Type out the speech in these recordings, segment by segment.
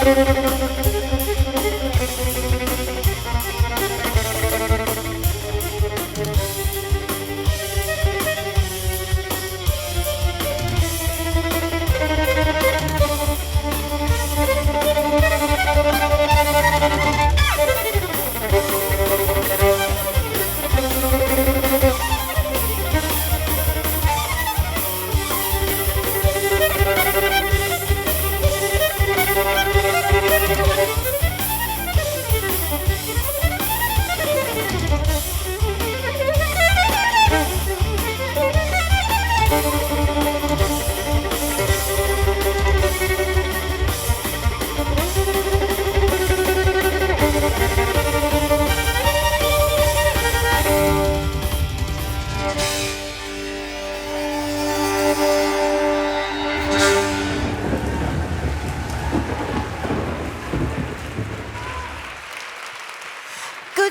Good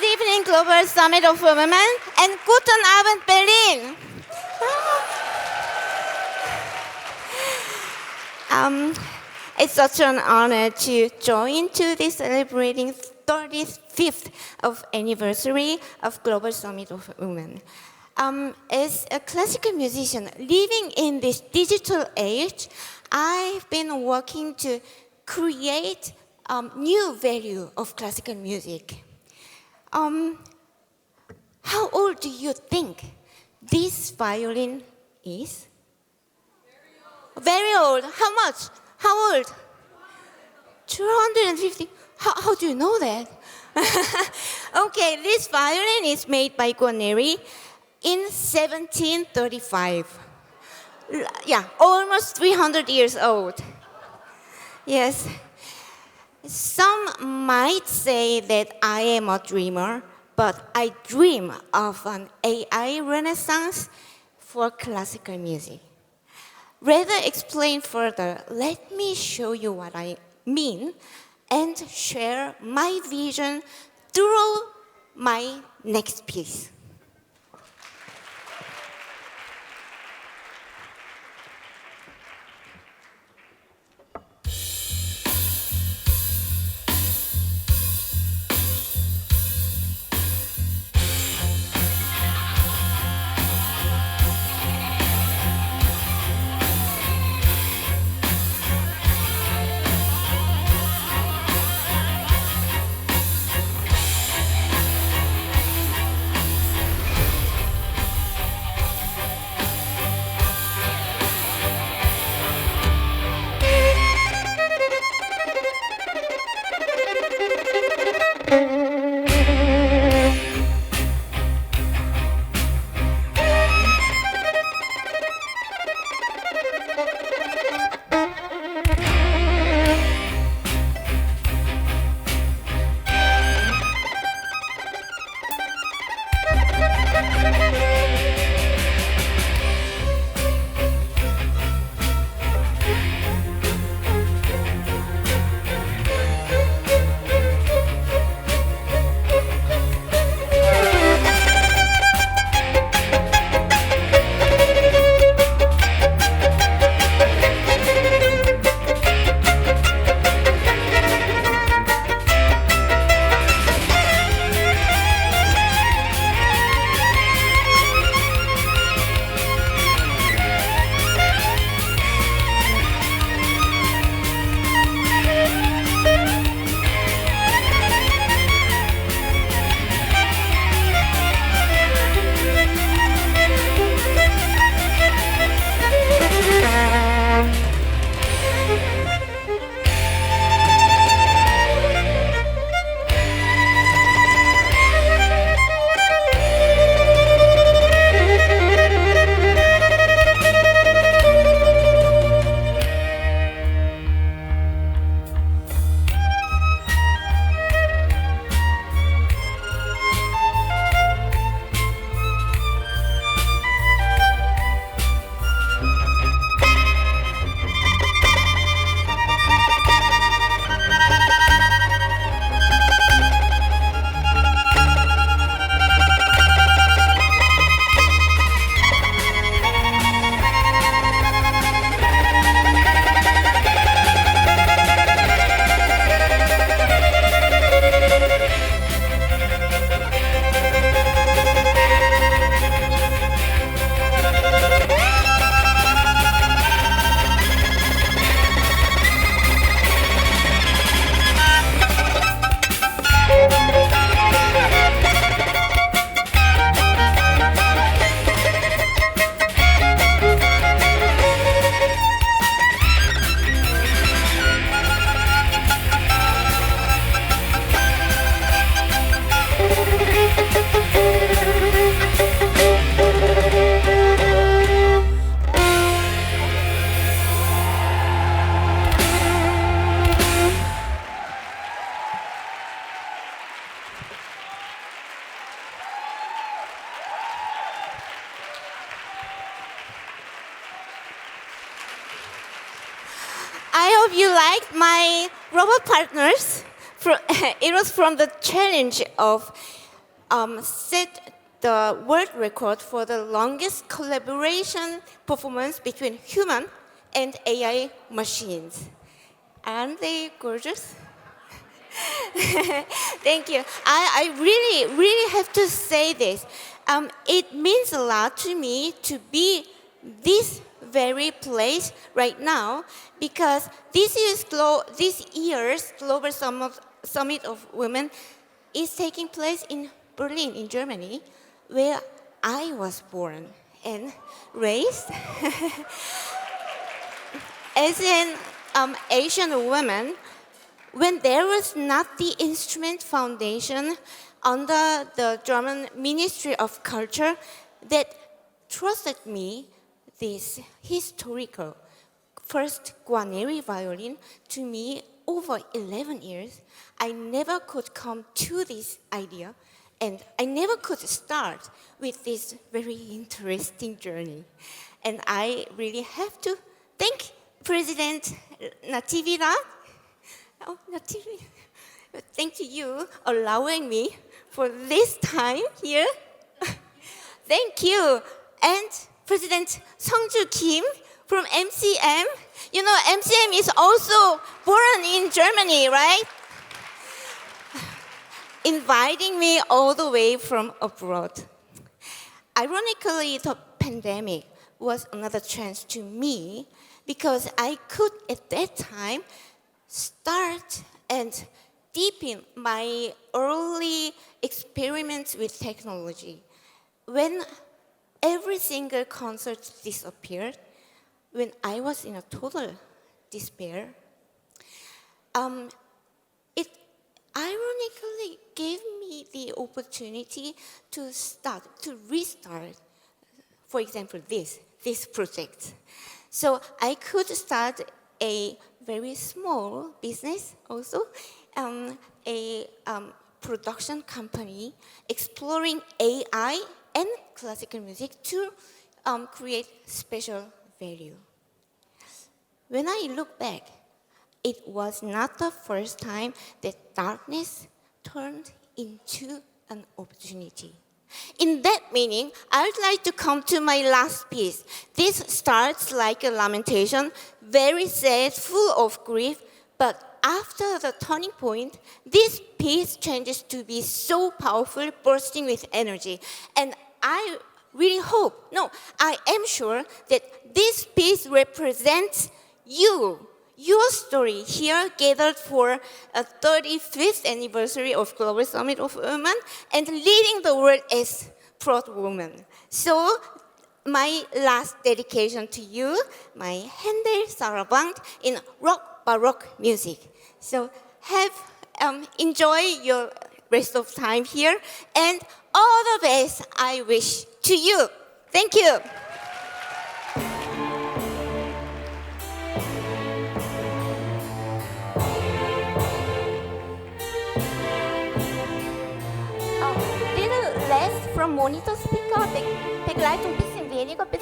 evening, Global Summit of Women, and Guten Abend, Berlin. It's such an honor to join to this celebrating 35th of anniversary of Global Summit of Women. As a classical musician living in this digital age, I've been working to create new value of classical music. How old do you think this violin is? Very old. How much? How old? 250. How do you know that? Okay, this violin is made by Guarneri in 1735. Yeah, almost 300 years old. Yes. Some might say that I am a dreamer, but I dream of an AI renaissance for classical music. Rather explain further, let me show you what I mean and share my vision through my next piece. like my robot partners, it was from the challenge of set the world record for the longest collaboration performance between human and AI machines. Aren't they gorgeous? Thank you. I really, really have to say this. It means a lot to me to be this very place right now because this year's Global Summit of Women is taking place in Berlin, in Germany, where I was born and raised. As an Asian woman, when there was not the Instrument Foundation under the German Ministry of Culture that trusted me this historical first Guarneri violin to me over 11 years, I never could come to this idea and I never could start with this very interesting journey. And I really have to thank President Natividad. Oh, Natividad. Thank you allowing me for this time here. Thank you. And President Sungju Kim from MCM. You know, MCM is also born in Germany, right? Inviting me all the way from abroad. Ironically, the pandemic was another chance to me because I could, at that time, start and deepen my early experiments with technology. When every single concert disappeared, when I was in a total despair, it ironically gave me the opportunity to restart, for example, this project. So I could start a very small business also, a production company exploring AI and classical music to create special value. When I look back, it was not the first time that darkness turned into an opportunity. In that meaning, I would like to come to my last piece. This starts like a lamentation, very sad, full of grief, but after the turning point, this piece changes to be so powerful, bursting with energy. And I really hope, no, I am sure that this piece represents you, your story here gathered for a 35th anniversary of Global Summit of Women and leading the world as proud woman. So my last dedication to you, my Handel Saraband in rock baroque music. So enjoy your rest of time here and all the best I wish to you. Thank you. Little less from monitor speaker, backlight ein bisschen weniger bitte.